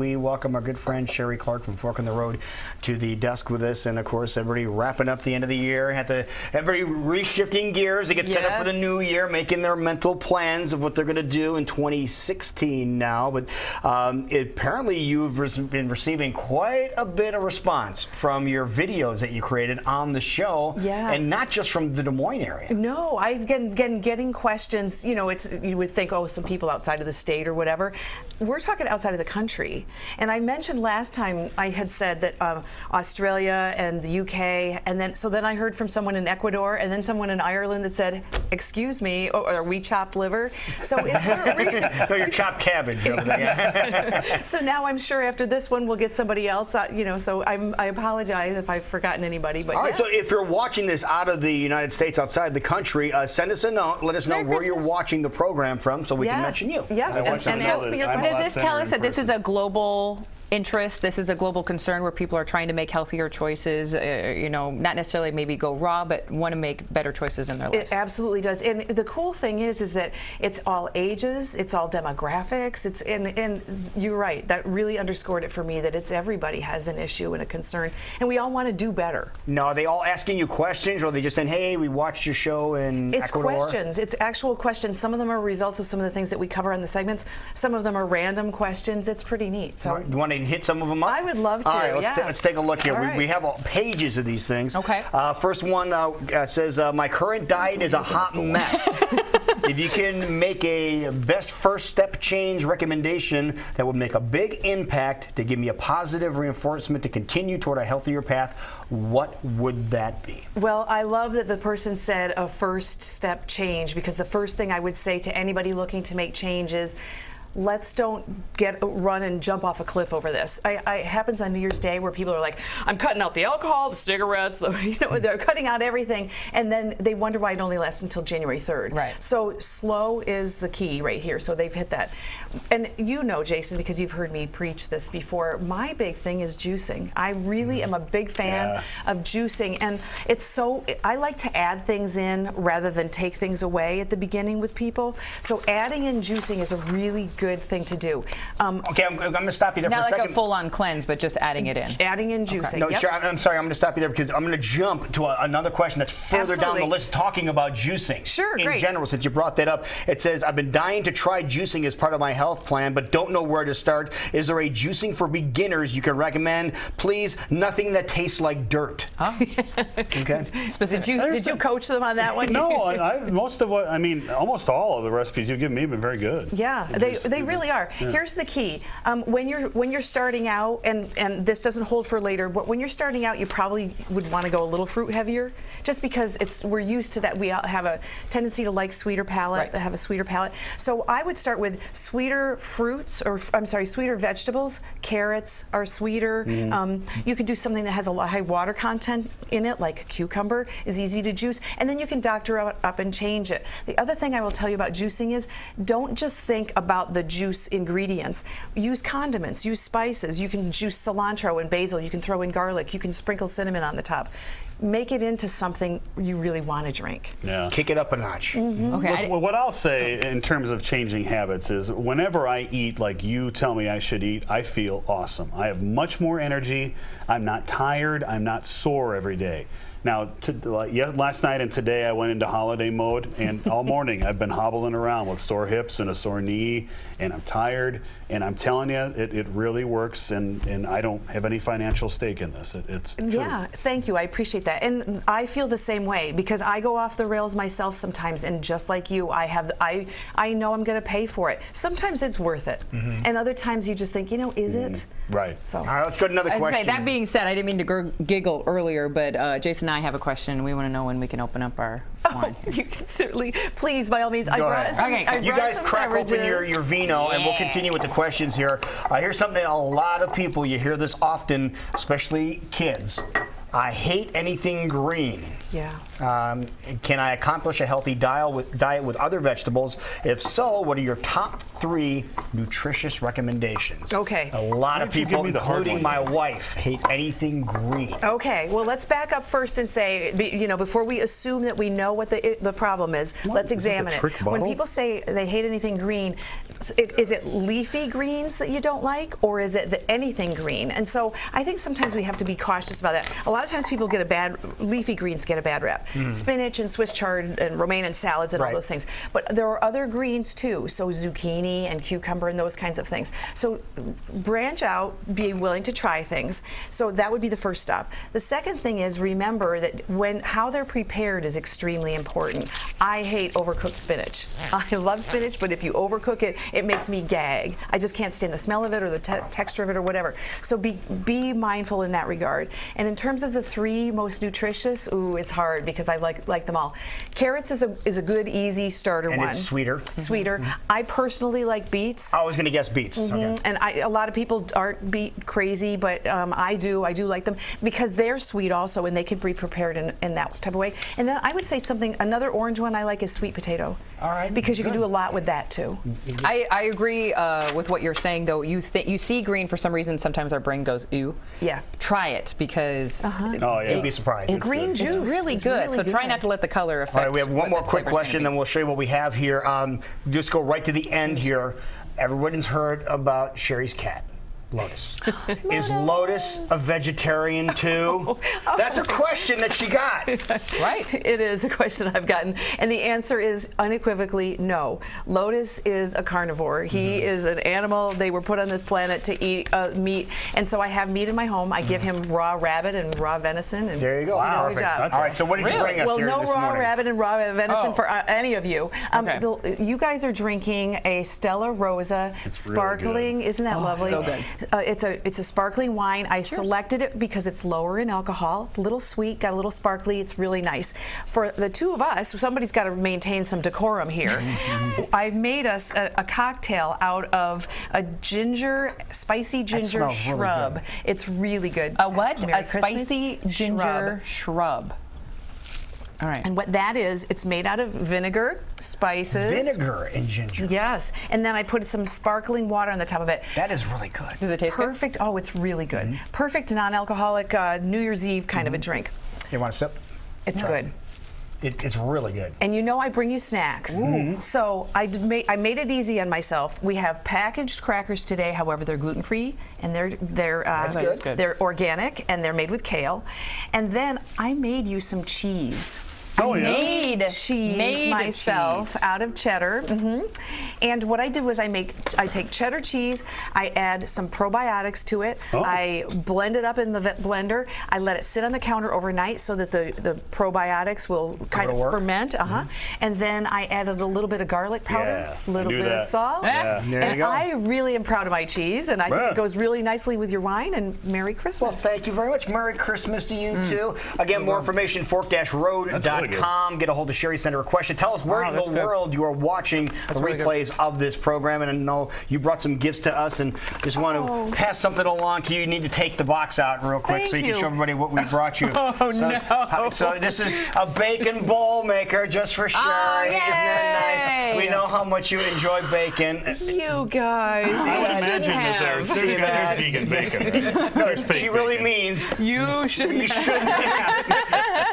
we welcome our good friend Sherry Clark from Fork in the Road to the desk with us. And of course, everybody wrapping up the end of the year. Everybody reshifting gears to get set up for the new year, making their mental plans of what they're going to do in 2016 now. But apparently you've been receiving quite a bit of response from your videos that you created on the show. Yeah. And not just from the Des Moines area. No, I've been getting questions. You know, you would think, oh, some people outside of the state or whatever. We're talking outside of the country. And I mentioned last time, I had said that Australia and the UK, and then I heard from someone in Ecuador, and then someone in Ireland that said, excuse me, or we chopped liver. So it's no, you're chopped cabbage over there. So now I'm sure after this one we'll get somebody else. You know, so I apologize if I've forgotten anybody. But all right, so if you're watching this out of the United States, outside the country, send us a note. Let us know where you're watching the program from, so we can mention you. Yes, and ask me your questions. Does this tell us that this is a global interest? This is a global concern where people are trying to make healthier choices, you know, not necessarily maybe go raw, but want to make better choices in their lives. It absolutely does. And the cool thing is that it's all ages, it's all demographics, and you're right, that really underscored it for me, that it's everybody has an issue and a concern, and we all want to do better. Now, are they all asking you questions, or are they just saying, hey, we watched your show in Ecuador? It's questions. It's actual questions. Some of them are results of some of the things that we cover on the segments. Some of them are random questions. It's pretty neat. So you want to hit some of them up? I would love to. All right, let's take a look here. Right. We have pages of these things. Okay. First one says, my current diet is a hot mess. If you can make a best first step change recommendation that would make a big impact to give me a positive reinforcement to continue toward a healthier path, what would that be? Well, I love that the person said a first step change, because the first thing I would say to anybody looking to make change is, let's don't run and jump off a cliff over this. It happens on New Year's Day where people are like, I'm cutting out the alcohol, the cigarettes, you know, they're cutting out everything, and then they wonder why it only lasts until January 3rd. Right. So slow is the key right here. So they've hit that. And you know, Jason, because you've heard me preach this before, my big thing is juicing. I really am a big fan of juicing, and I like to add things in rather than take things away at the beginning with people. So adding in juicing is a really good thing to do. Okay, I'm going to stop you there for a second. Not like a full-on cleanse, but just adding it in. Adding in juicing. Okay. No, sure, I'm sorry, I'm going to stop you there because I'm going to jump to another question that's further down the list, talking about juicing. Sure, in great. general, since you brought that up. It says, I've been dying to try juicing as part of my health plan, but don't know where to start. Is there a juicing for beginners you can recommend? Please, nothing that tastes like dirt. Huh? Okay. Did you coach them on that one? No, almost all of the recipes you give me have been very good. Yeah, they really are. Yeah. Here's the key. When you're starting out, and this doesn't hold for later, but when you're starting out, you probably would want to go a little fruit heavier, just because we're used to that. We all have a tendency to like sweeter palate, have a sweeter palate. So I would start with sweeter fruits, sweeter vegetables. Carrots are sweeter. You could do something that has a high water content in it, like a cucumber is easy to juice, and then you can doctor up and change it. The other thing I will tell you about juicing is, don't just think about the juice ingredients. Use condiments, use spices. You can juice cilantro and basil. You can throw in garlic. You can sprinkle cinnamon on the top. Make it into something you really want to drink. Yeah. Kick it up a notch. Okay. What I'll say in terms of changing habits is, whenever I eat like you tell me I should eat, I feel awesome. I have much more energy. I'm not tired. I'm not sore every day. Now, last night and today I went into holiday mode, and all morning I've been hobbling around with sore hips and a sore knee, and I'm tired, and I'm telling you, it really works, and I don't have any financial stake in this. It's true. Yeah, thank you. I appreciate that. And I feel the same way, because I go off the rails myself sometimes, and just like you, I know I'm going to pay for it. Sometimes it's worth it, and other times you just think, is it? Right. So. All right, let's go to another question. That being said, I didn't mean to giggle earlier, but Jason and I have a question. We want to know when we can open up our wine. You can certainly, please, by all means. Go ahead. You guys crack open your vino, and we'll continue with the questions here. Here's something a lot of people, you hear this often, especially kids. I hate anything green. Yeah. Can I accomplish a healthy diet with other vegetables? If so, what are your top 3 nutritious recommendations? Okay. A lot of people, including my wife, hate anything green. Okay. Well, let's back up first and say, before we assume that we know what the problem is, let's examine it. Trick bottle? When people say they hate anything green, is it leafy greens that you don't like, or is it anything green? And so I think sometimes we have to be cautious about that. A lot of times people get leafy greens get a bad rep. Spinach and Swiss chard and romaine and salads and all those things. But there are other greens too, so zucchini and cucumber and those kinds of things. So branch out, be willing to try things. So that would be the first step. The second thing is remember that how they're prepared is extremely important. I hate overcooked spinach. I love spinach, but if you overcook it, it makes me gag. I just can't stand the smell of it or the texture of it or whatever. So be mindful in that regard. And in terms of the 3 most nutritious, it's hard because I like them all. Carrots is a good, easy starter And one. it's sweeter. Sweeter. I personally like beets. I was going to guess beets. Okay. And a lot of people aren't beet crazy, but I do like them because they're sweet also, and they can be prepared in that type of way. And then I would say another orange one I like is sweet potato. All right. Because you can do a lot with that too. I agree with what you're saying, though. You see green for some reason. Sometimes our brain goes, ew. Yeah. Try it because Oh, yeah. You'd be surprised. Green it's juice. really is good. really So try good. not to let the color affect. All right, we have one more what the quick flavor's gonna question, be. then we'll show you what we have here. Just go right to the end here. Everyone's heard about Sherry's cat, Lotus. Is Lotus a vegetarian too? That's a question that she got. Right. It is a question I've gotten, and the answer is unequivocally no. Lotus is a carnivore. He is an animal. They were put on this planet to eat meat, and so I have meat in my home. I give him raw rabbit and raw venison, and There you go. he does a good Perfect. job. All right, so what did you Really? bring us Well, here no this raw morning? rabbit and raw venison Oh. for any of you. Okay. You guys are drinking a Stella Rosa sparkling. Isn't that lovely? so good. It's a sparkling wine. I selected it because it's lower in alcohol, a little sweet, got a little sparkly. It's really nice. For the 2 of us, somebody's got to maintain some decorum here. I've made us a cocktail out of a spicy ginger smells really shrub. good. It's really good. A what? Merry A Christmas. spicy ginger shrub. All right. And what that is, it's made out of vinegar, spices. Vinegar and ginger. Yes, and then I put some sparkling water on the top of it. That is really good. Does it taste good? Perfect. Oh, it's really good. Perfect non-alcoholic New Year's Eve kind of a drink. You want a sip? It's good. It's really good. And you know I bring you snacks. So I made it easy on myself. We have packaged crackers today, however they're gluten-free and good. they're organic and they're made with kale. And then I made you some cheese. Oh, yeah. Made Cheese myself cheese. out of cheddar. And what I did was I take cheddar cheese, I add some probiotics to it, Oh. I blend it up in the blender, I let it sit on the counter overnight so that the probiotics will kind of work. ferment. And then I added a little bit of garlic powder, Yeah, a little I knew bit of that. salt. Yeah. There And you go. I really am proud of my cheese, and I think Yeah. it goes really nicely with your wine. And Merry Christmas. Well, thank you very much. Merry Christmas to you, too. Again, more information, fork-road.com. Get a hold of Sherry, send her a question. Tell us where in the that's good. world you are watching the really good. replays of this program. And I know you brought some gifts to us, and just want to pass something along to you. You need to take the box out real quick Thank so you can you. show everybody what we brought you. Oh, no. So this is a bacon bowl maker just for Sherry. Oh, Isn't that yay. nice? We know how much you enjoy bacon. You guys. I would you imagine shouldn't that there's have. vegan bacon. There's fake She really bacon. means You should you shouldn't have.